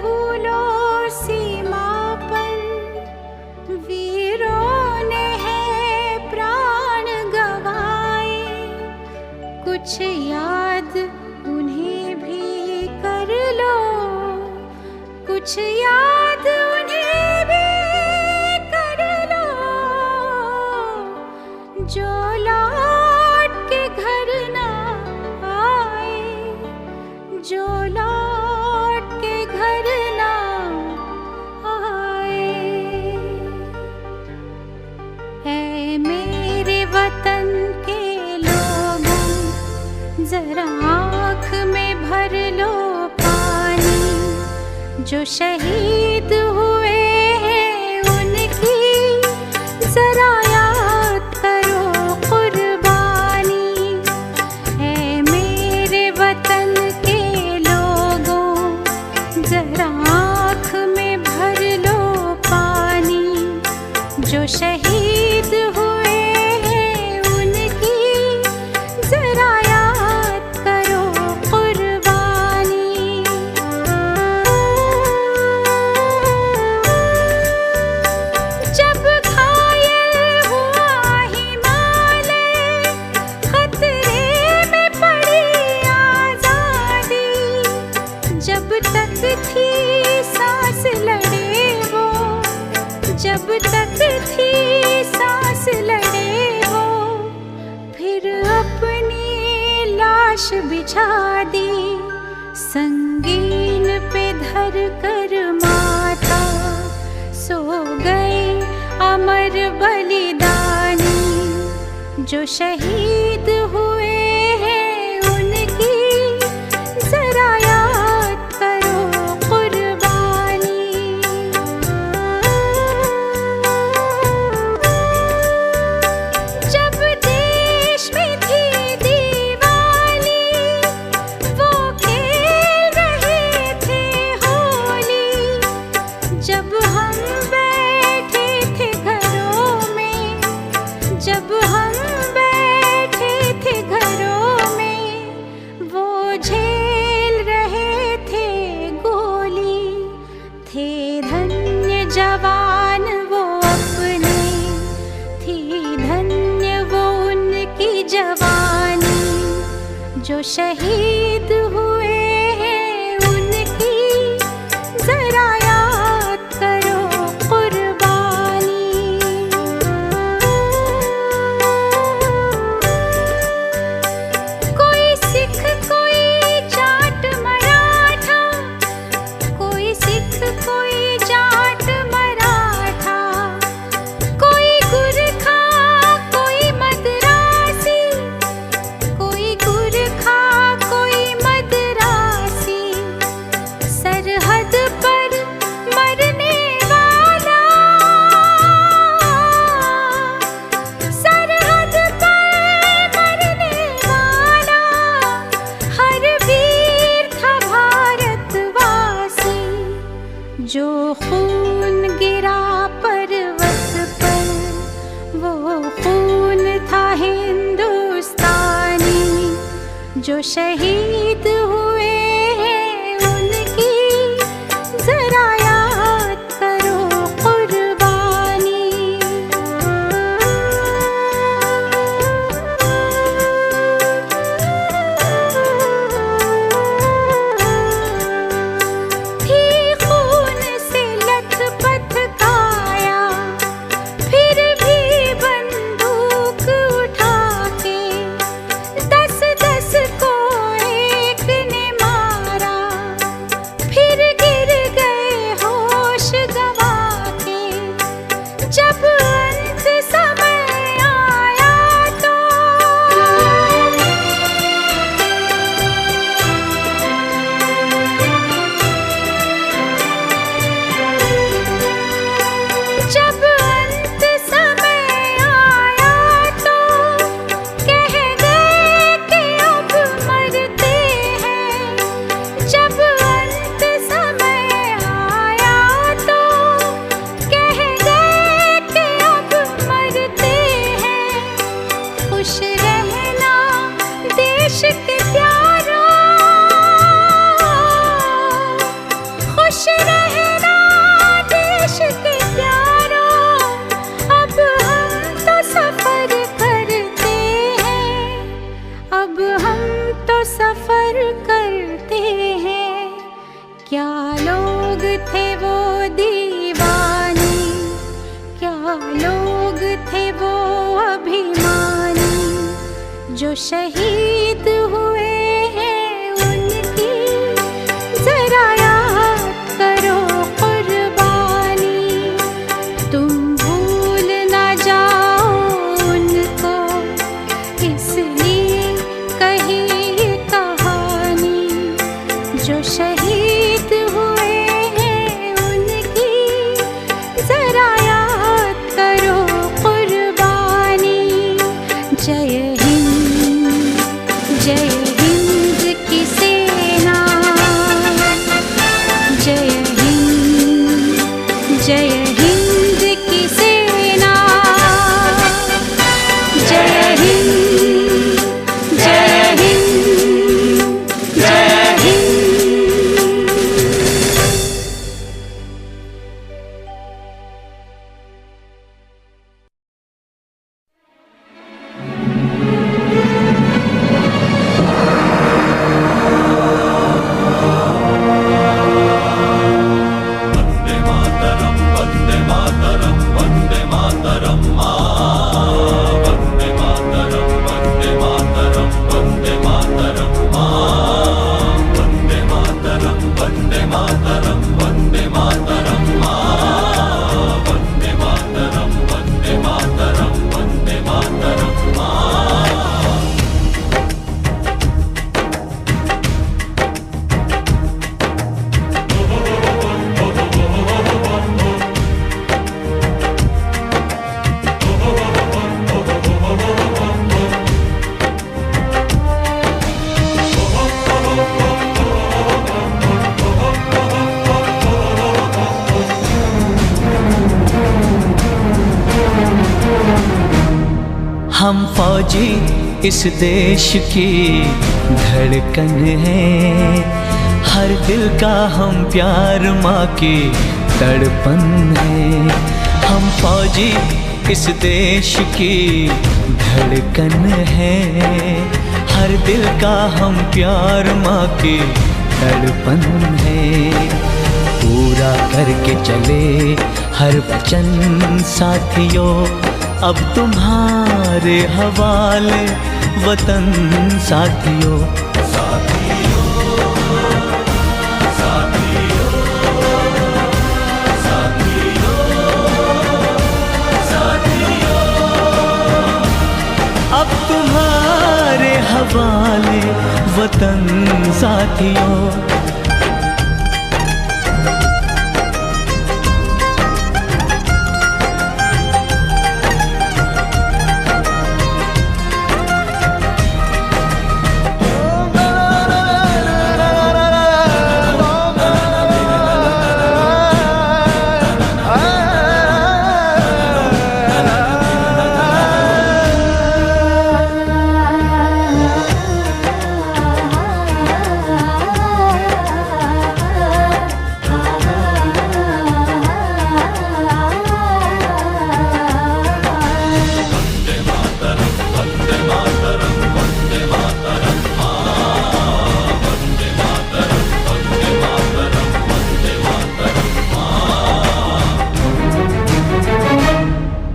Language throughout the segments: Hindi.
भूलो सीमा पर, वीरों ने है प्राण गवाए, कुछ याद उन्हें भी कर लो, कुछ याद उन्हें भी कर लो, जो लौट के घर ना आए, जो लौट के घर ना आए। ऐ मेरे वतन के लोगों, जरा आँख में भर लो पानी, जो शहीद हुए हैं उनकी जरा याद करो कुर्बानी। ऐ मेरे वतन के लोगों, जरा आँख में भर लो पानी, जो शहीद हुए हैं उनकी जरा याद करो कुर्बानी। जब घायल हुआ हिमालय, खतरे में पड़ी आजादी, जब तक थी सांस लड़े वो, जब तक थी सांस लड़े वो, फिर अपनी लाश बिछा दी, संगीन पे धर कर माथा, सो गए अमर बलिदानी, जो शहीद हुए हैं उनकी जरा याद करो कुर्बानी। जब देश में थी दिवाली, वो खेल रहे थे होली, जब हम बैठे थे घरों में, जब हम बैठे थे घरों में, वो झेल रहे थे गोली, थे धन्य जवान वो अपने, थी धन्य वो उनकी जवानी, जो शहीद हुए हैं उनकी जरा याद करो कुर्बानी। कोई सिख कोई जाट मराठा, कोई सिख कोई जाट मराठा, कोई गुरखा कोई मद्रासी, कोई गुरखा कोई मद्रासी, सरहद पर मरने वाला, सरहद पर मरने वाला, हर वीर था भारतवासी, जो खून गिरा पर्वत पर, वो खून था हिंदुस्तानी, जो शहीद हुए हैं उनकी जरा याद करो कुर्बानी। थी खून से लथपथ काया, फिर भी बंदूक उठा के 10-10 को एक क्या लोग थे वो दीवाने, क्या लोग थे वो अभिमानी, जो शहीद हुए हैं उनकी जरा याद करो कुर्बानी। तुम भूल ना जाओ उनको, इसलिए कही ये कहानी, जो शहीद हुए हैं उनकी जरा याद करो कुर्बानी। जय हिंद, जय हिंद की सेना, जय हिंद, जय हिंद की सेना, जय हिंद, जय हिंद, जय हिंद। हम फौजी इस देश की धड़कन है, हर दिल का हम प्यार माँ की तड़पन है। हम फौजी इस देश की धड़कन है, हर दिल का हम प्यार माँ की तड़पन है। पूरा करके चले हर वचन साथियों, अब तुम्हारे हवाले वतन साथियों। अब तुम्हारे हवाले वतन साथियों।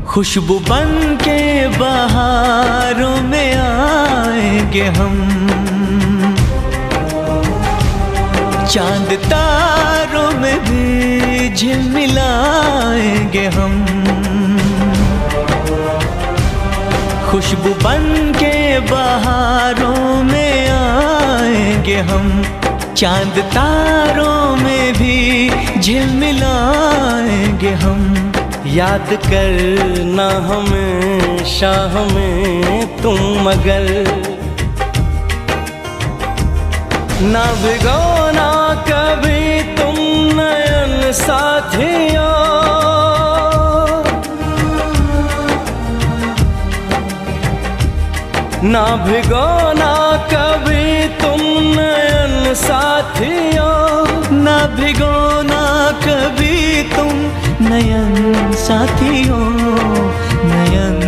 खुशबू बन के बहारों में आएंगे हम, चांद तारों में भी झिलमिलाएंगे हम। खुशबू बन के बहारों में आएंगे हम, चांद तारों में भी झिलमिलाएंगे हम। याद करना हमेशा हमें तुम, मगर ना भिगोना कभी तुम नयन साथियों। ना भिगोना कभी तुम नयन साथियों। ना भिगोना कभी तुम नयन साथियों, नयन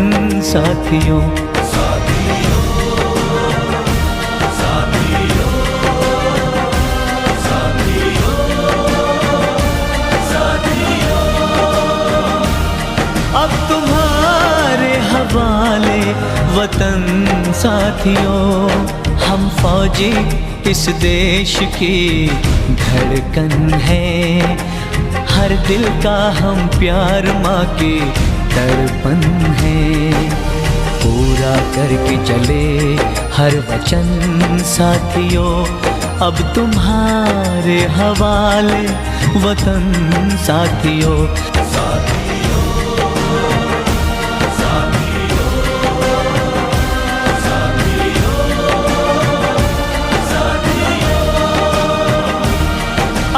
साथियों। वतन साथियों। हम फौजी इस देश की धड़कन है, हर दिल का हम प्यार माँ की तड़पन है। पूरा करके चले हर वचन साथियों, अब तुम्हारे हवाले वतन साथियों।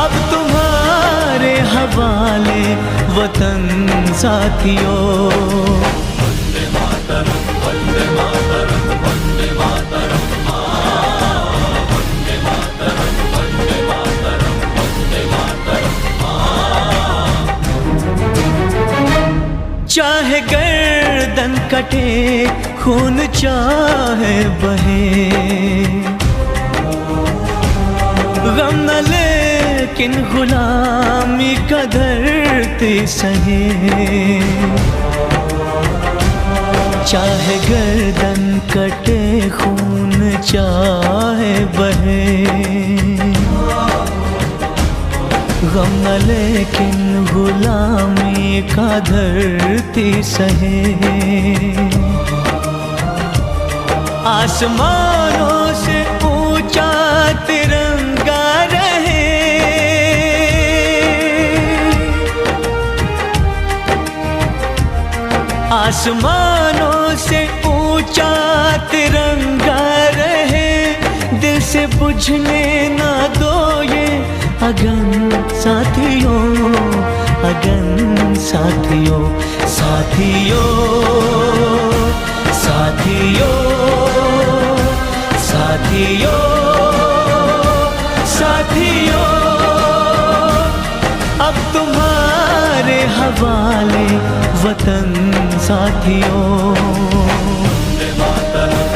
अब तुम्हारे हवाले वतन साथियों। वंदे मातरम, वंदे मातरम, वंदे मातरम, वंदे मातरम, वंदे मातरम, वंदे मातरम। चाहे गर्दन कटे, खून चाहे बहे, गम न लेकिन गुलामी का धरती सहे। चाहे गर्दन कटे, खून चाहे बहे, गम न लेकिन गुलामी का धरती सहे। आसमानों से ऊंचा तिरंगा रहे, आसमानों से ऊंचा तिरंगा रहे। दिल से बुझने ना दो ये अगन साथियों, अगन साथियों, साथियों, साथियों, साथियों, साथियों। अब तुम्हारे हवाले वतन साथियों। वंदे मातरम,